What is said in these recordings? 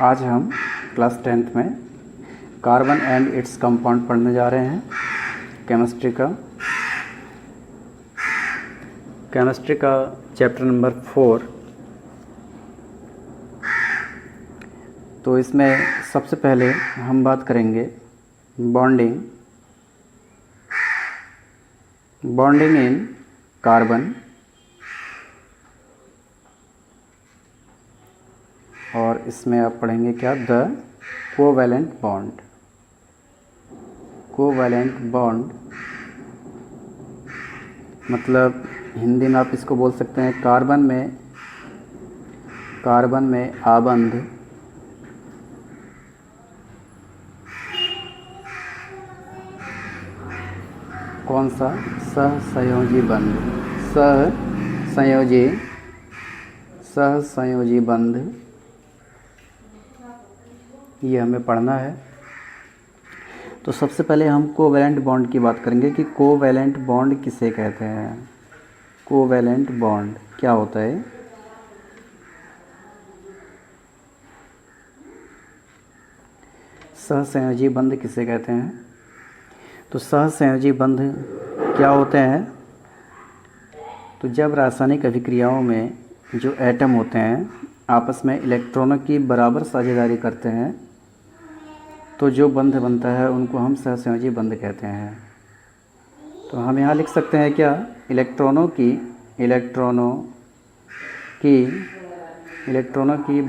आज हम class 10th में कार्बन एंड इट्स कंपाउंड पढ़ने जा रहे हैं। केमिस्ट्री का चैप्टर नंबर 4। तो इसमें सबसे पहले हम बात करेंगे बॉन्डिंग इन कार्बन और इसमें आप पढ़ेंगे क्या, द कोवैलेंट बॉन्ड मतलब हिंदी में आप इसको बोल सकते हैं कार्बन में आबंध कौन सा, सहसंयोजी बंध, ये हमें पढ़ना है। तो सबसे पहले हम कोवैलेंट बॉन्ड की बात करेंगे कि कोवैलेंट बॉन्ड किसे कहते हैं। कोवैलेंट बॉन्ड क्या होता है? सहसंयोजी बंध किसे कहते हैं? तो सहसंयोजी बंध क्या होते हैं? तो जब रासायनिक अभिक्रियाओं में जो एटम होते हैं आपस में इलेक्ट्रॉनों की बराबर साझेदारी करते हैं तो जो बंध बनता है उनको हम सहसंयोजी बंध कहते हैं। तो हम यहाँ लिख सकते हैं क्या, इलेक्ट्रॉनों की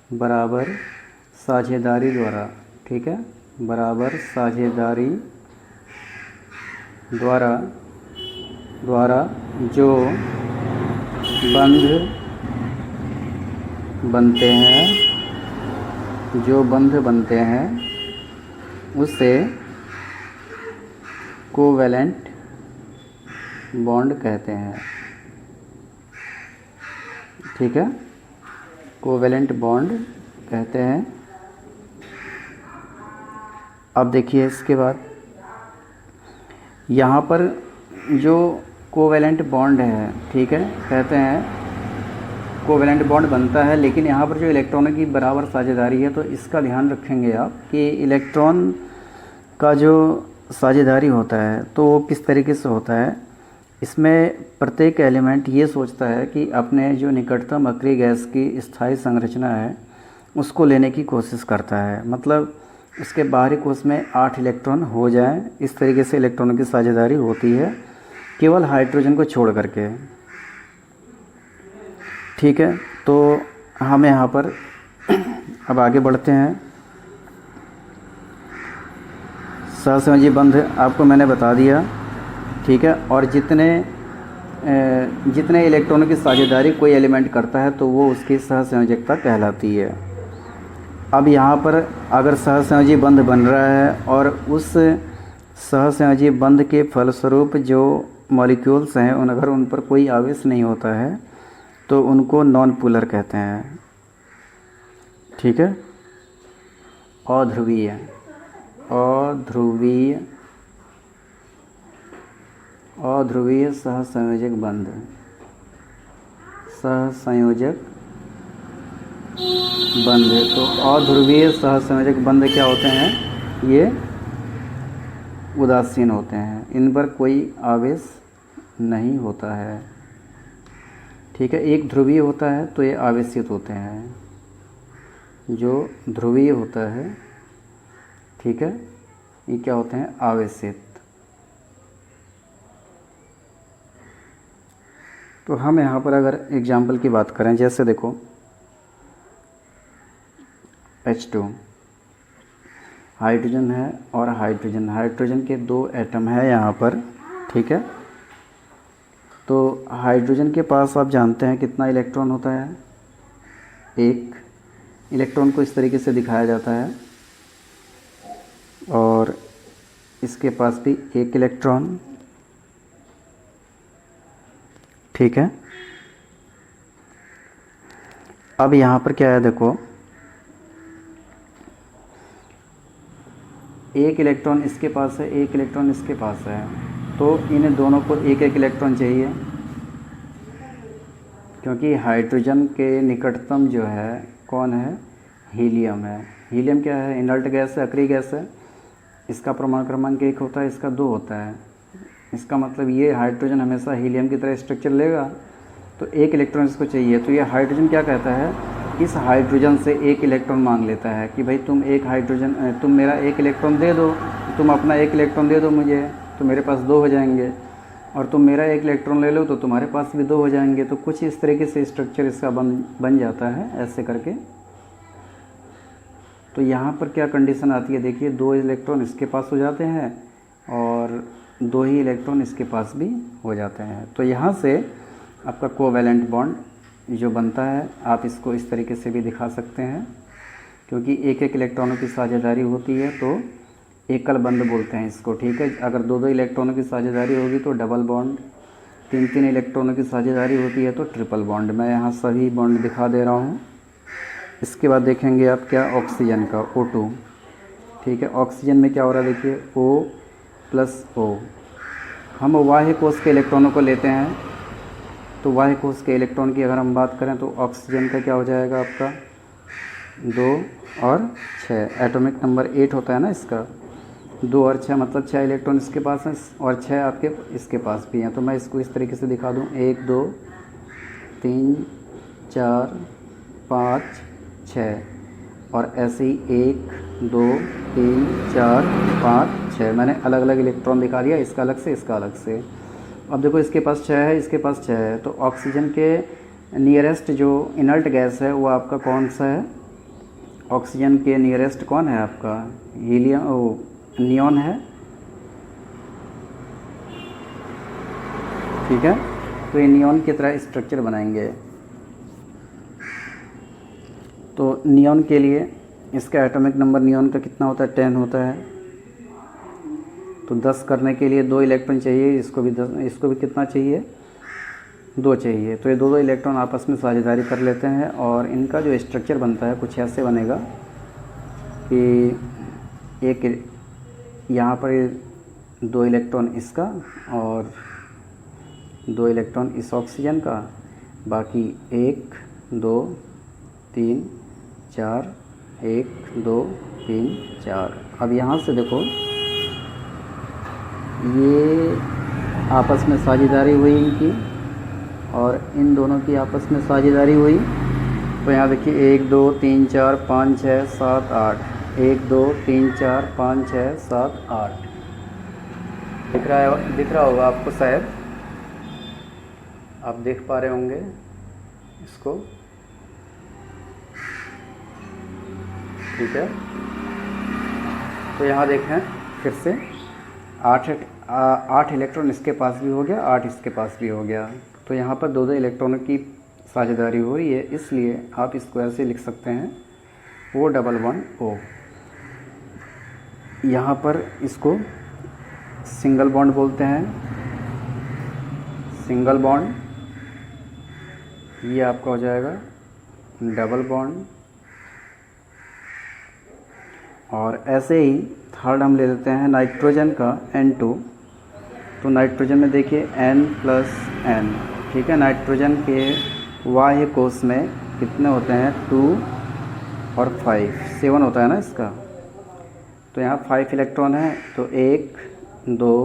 बराबर साझेदारी द्वारा, ठीक है, बराबर साझेदारी द्वारा जो बंध बनते हैं उसे कोवैलेंट बॉन्ड कहते हैं। ठीक है, कोवैलेंट बॉन्ड कहते हैं। अब देखिए इसके बाद यहाँ पर जो कोवैलेंट बॉन्ड है, ठीक है, कहते हैं कोवैलेंट बॉन्ड बनता है, लेकिन यहाँ पर जो इलेक्ट्रॉनों की बराबर साझेदारी है तो इसका ध्यान रखेंगे आप कि इलेक्ट्रॉन का जो साझेदारी होता है तो वो किस तरीके से होता है। इसमें प्रत्येक एलिमेंट ये सोचता है कि अपने जो निकटतम अक्रिय गैस की स्थायी संरचना है उसको लेने की कोशिश करता है, मतलब उसके बाहरी कोश में 8 इलेक्ट्रॉन हो जाएं। इस तरीके से इलेक्ट्रॉनों की साझेदारी होती है केवल हाइड्रोजन को छोड़ करके। ठीक है, तो हम यहाँ पर अब आगे बढ़ते हैं। सहसंयोजी बंध आपको मैंने बता दिया, ठीक है, और जितने इलेक्ट्रॉनों की साझेदारी कोई एलिमेंट करता है तो वो उसकी सहसंयोजकता कहलाती है। अब यहाँ पर अगर सहसंयोजी बंध बन रहा है और उस सहसंयोजी बंध के फलस्वरूप जो मॉलिक्यूल्स हैं अगर उन पर कोई आवेश नहीं होता है तो उनको नॉन पोलर कहते हैं। ठीक है, अध्रुवीय सहसंयोजक बंध तो अध्रुवीय सहसंयोजक बंध क्या होते हैं? ये उदासीन होते हैं, इन पर कोई आवेश नहीं होता है। ठीक है, एक ध्रुवीय होता है तो ये आवेशित होते हैं, जो ध्रुवीय होता है, ठीक है, ये क्या होते हैं? आवेशित। तो हम यहाँ पर अगर एग्जाम्पल की बात करें, जैसे देखो H2 हाइड्रोजन है और हाइड्रोजन के 2 एटम है यहाँ पर। ठीक है, तो हाइड्रोजन के पास आप जानते हैं कितना इलेक्ट्रॉन होता है? 1 इलेक्ट्रॉन को इस तरीके से दिखाया जाता है और इसके पास भी 1 इलेक्ट्रॉन। ठीक है, अब यहाँ पर क्या है, देखो 1 इलेक्ट्रॉन इसके पास है, 1 इलेक्ट्रॉन इसके पास है, तो इन दोनों को एक एक इलेक्ट्रॉन चाहिए, क्योंकि हाइड्रोजन के निकटतम जो है कौन है? हीलियम है। हीलियम क्या है? इनर्ट गैस है, अक्रिय गैस है। इसका परमाणु क्रमांक 1 होता है, इसका 2 होता है। इसका मतलब ये हाइड्रोजन हमेशा हीलियम की तरह स्ट्रक्चर लेगा, तो 1 इलेक्ट्रॉन इसको चाहिए। तो ये हाइड्रोजन क्या कहता है, इस हाइड्रोजन से 1 इलेक्ट्रॉन मांग लेता है कि भाई तुम मेरा 1 इलेक्ट्रॉन दे दो, तुम अपना 1 इलेक्ट्रॉन दे दो मुझे, तो मेरे पास 2 हो जाएंगे, और तुम मेरा 1 इलेक्ट्रॉन ले लो तो तुम्हारे पास भी 2 हो जाएंगे। तो कुछ इस तरीके से स्ट्रक्चर इसका बन जाता है ऐसे करके। तो यहाँ पर क्या कंडीशन आती है, देखिए 2 इलेक्ट्रॉन इसके पास हो जाते हैं और 2 ही इलेक्ट्रॉन इसके पास भी हो जाते हैं। तो यहाँ से आपका कोवैलेंट बॉन्ड जो बनता है, आप इसको इस तरीके से भी दिखा सकते हैं, क्योंकि 1-1 इलेक्ट्रॉनों की साझेदारी होती है तो एकल बंध बोलते हैं इसको, ठीक है। अगर 2-2 इलेक्ट्रॉनों की साझेदारी होगी तो डबल बॉन्ड, 3-3 इलेक्ट्रॉनों की साझेदारी होती है तो ट्रिपल बॉन्ड। मैं यहाँ सभी बॉन्ड दिखा दे रहा हूँ। इसके बाद देखेंगे आप क्या, ऑक्सीजन का O2, ठीक है। ऑक्सीजन में क्या हो रहा है, देखिए O+O। हम बाह्य कोश के इलेक्ट्रॉनों को लेते हैं, तो बाह्य कोश के इलेक्ट्रॉन की अगर हम बात करें तो ऑक्सीजन का क्या हो जाएगा आपका 2 और 6, एटॉमिक नंबर 8 होता है ना इसका। 2 और 6 मतलब 6 इलेक्ट्रॉन इसके पास हैं और 6 आपके इसके पास भी हैं। तो मैं इसको इस तरीके से दिखा दूँ, 1 2 3 4 5 6, और ऐसे ही 1 2 3 4 5 6 मैंने अलग अलग इलेक्ट्रॉन दिखा दिया, इसका अलग से, इसका अलग से। अब देखो इसके पास 6 है, इसके पास 6 है, तो ऑक्सीजन के नियरेस्ट जो इनर्ट गैस है वो आपका कौन सा है? ऑक्सीजन के नियरेस्ट कौन है आपका? हीलियम, नियॉन है, ठीक है। तो ये नियॉन की तरह स्ट्रक्चर बनाएंगे। तो नियॉन के लिए इसका एटॉमिक नंबर नियॉन का कितना होता है? 10 होता है। तो 10 करने के लिए 2 इलेक्ट्रॉन चाहिए, इसको भी कितना चाहिए? 2 चाहिए। तो ये 2-2 इलेक्ट्रॉन आपस में साझेदारी कर लेते हैं और इनका जो स्ट्रक्चर बनता है कुछ ऐसे बनेगा कि एक यहाँ पर 2 इलेक्ट्रॉन इसका और 2 इलेक्ट्रॉन इस ऑक्सीजन का, बाकी 1 2 3 4, 1 2 3 4। अब यहाँ से देखो ये आपस में साझेदारी हुई इनकी और इन दोनों की आपस में साझेदारी हुई। तो यहाँ देखिए 1 2 3 4 5 6 7 8, 1 2 3 4 5 6 7 8। दिख रहा होगा आपको, शायद आप देख पा रहे होंगे इसको, ठीक है। तो यहाँ देखें फिर से 8 इलेक्ट्रॉन इसके पास भी हो गया, 8 इसके पास भी हो गया। तो यहाँ पर 2-2 इलेक्ट्रॉनों की साझेदारी हो रही है, इसलिए आप इसको ऐसे लिख सकते हैं O+1O। यहाँ पर इसको सिंगल बॉन्ड बोलते हैं, सिंगल बॉन्ड। ये आपका हो जाएगा डबल बॉन्ड। और ऐसे ही थर्ड हम ले लेते हैं नाइट्रोजन का N2। तो नाइट्रोजन में देखिए N+N, ठीक है। नाइट्रोजन के बाह्य कोश में कितने होते हैं? 2 और 5, 7 होता है ना इसका। तो यहाँ 5 इलेक्ट्रॉन है, तो 1 2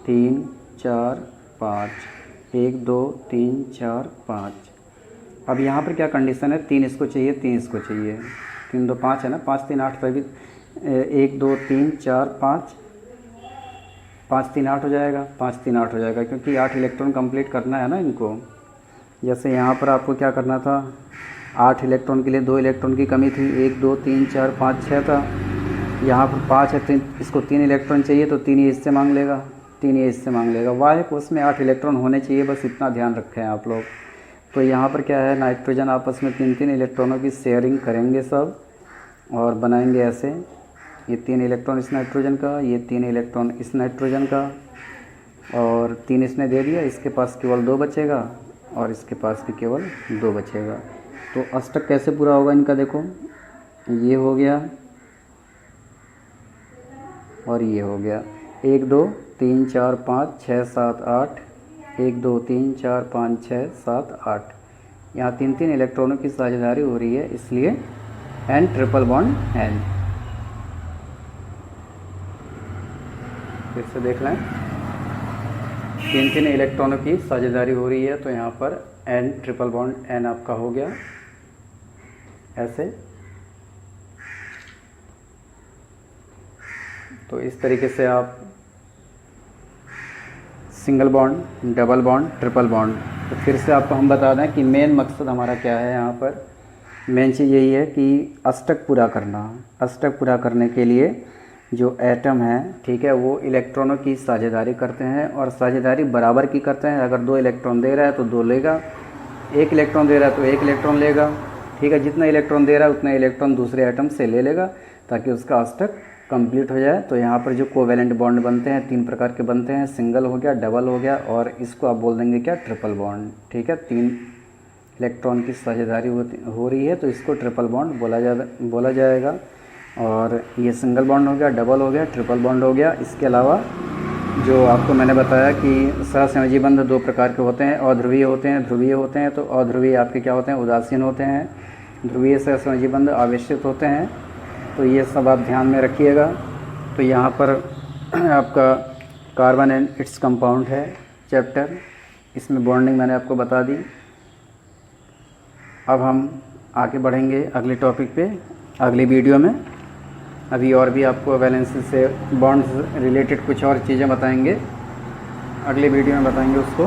3 4 5, 1 2 3 4 5। अब यहाँ पर क्या कंडीशन है? 3 इसको चाहिए, 3 इसको चाहिए, 3 2 5 है ना, 5 3 8, तभी 1 2 3 4 5, 5 3 8 हो जाएगा, 5 3 8 हो जाएगा, क्योंकि 8 इलेक्ट्रॉन कंप्लीट करना है ना इनको। जैसे यहाँ पर आपको क्या करना था, 8 इलेक्ट्रॉन के लिए 2 इलेक्ट्रॉन की कमी थी, 1 2 3 4 5 6 था। यहाँ पर 5 है, तो इसको 3 इलेक्ट्रॉन चाहिए, तो 3 ही इससे मांग लेगा, 3 ही इससे मांग लेगा। बाह्य कोश में 8 इलेक्ट्रॉन होने चाहिए, बस इतना ध्यान रखें आप लोग। तो यहाँ पर क्या है, नाइट्रोजन आपस में 3-3 इलेक्ट्रॉनों की शेयरिंग करेंगे सब, और बनाएंगे ऐसे, ये 3 इलेक्ट्रॉन इस नाइट्रोजन का, ये 3 इलेक्ट्रॉन इस नाइट्रोजन का, और 3 इसने दे दिया, इसके पास केवल 2 बचेगा और इसके पास भी केवल 2 बचेगा। तो अष्टक कैसे पूरा होगा इनका, देखो ये हो गया और ये हो गया, 1 2 3 4 5 6 7 8, 1 2 3 4 5 6 7 8। यहाँ 3 इलेक्ट्रॉनों की साझेदारी हो रही है, इसलिए N ट्रिपल बॉन्ड N। फिर से देख लें, 3 इलेक्ट्रॉनों की साझेदारी हो रही है तो यहाँ पर N ट्रिपल बॉन्ड N आपका हो गया ऐसे। तो इस तरीके से आप single bond, double bond, triple bond. तो फिर से आपको हम बता दें कि मेन मकसद हमारा क्या है। यहाँ पर मेन चीज़ यही है कि अष्टक पूरा करना। अष्टक पूरा करने के लिए जो एटम है, ठीक है, वो इलेक्ट्रॉनों की साझेदारी करते हैं और साझेदारी बराबर की करते हैं। अगर 2 इलेक्ट्रॉन दे रहा है तो 2 लेगा, 1 इलेक्ट्रॉन दे रहा है तो 1 इलेक्ट्रॉन लेगा, ठीक है। जितना इलेक्ट्रॉन दे रहा है उतना इलेक्ट्रॉन दूसरे एटम से ले लेगा ताकि उसका अष्टक कंप्लीट हो जाए। तो यहाँ पर जो कोवेलेंट बॉन्ड बनते हैं 3 प्रकार के बनते हैं, सिंगल हो गया, डबल हो गया और इसको आप बोल देंगे क्या, ट्रिपल बॉन्ड, ठीक है। 3 इलेक्ट्रॉन की साझेदारी हो रही है तो इसको ट्रिपल बॉन्ड बोला जाएगा। और ये सिंगल बॉन्ड हो गया, डबल हो गया, ट्रिपल बॉन्ड हो गया। इसके अलावा जो आपको मैंने बताया कि सहसंयोजी बंध 2 प्रकार के होते हैं, अध्रुवीय होते हैं, ध्रुवीय होते हैं। तो अध्रुवीय आपके क्या होते हैं, उदासीन होते हैं। ध्रुवीय सहसंयोजी बंध आवेशित होते हैं। तो ये सब आप ध्यान में रखिएगा। तो यहाँ पर आपका कार्बन एंड इट्स कंपाउंड है चैप्टर, इसमें बॉन्डिंग मैंने आपको बता दी। अब हम आगे बढ़ेंगे अगले टॉपिक पे अगली वीडियो में। अभी और भी आपको वैलेंसी से बॉन्ड्स रिलेटेड कुछ और चीज़ें बताएंगे, अगले वीडियो में बताएंगे उसको।